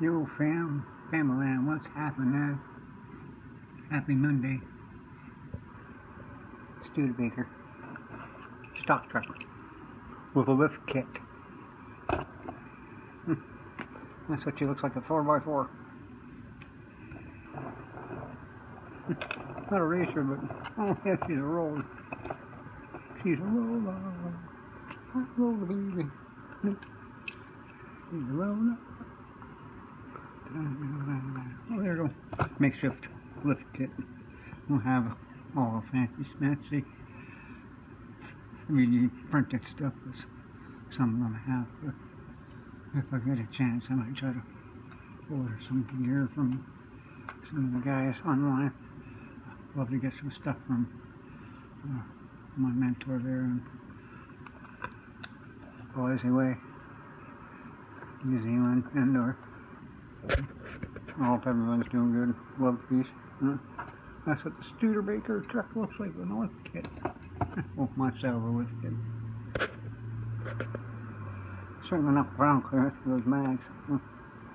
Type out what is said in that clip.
Yo family man, what's happening? Happy Monday. Studebaker stock truck with a lift kit. That's what she looks like, a 4x4. Not a racer, but oh yeah, she's a roller. She's a roller. Hot roller baby. She's a roller. Oh, there you go. Makeshift lift kit. We'll have all the fancy 3D printed stuff that some of them have. But if I get a chance, I might try to order some gear from some of the guys online. I'd love to get some stuff from my mentor there in Boise Way, New Zealand, Indoor. I hope everyone's doing good. Love, peace. That's what the Studebaker truck looks like with a lift kit. Oh, my silver lift kit. Certainly not brown clear for those mags.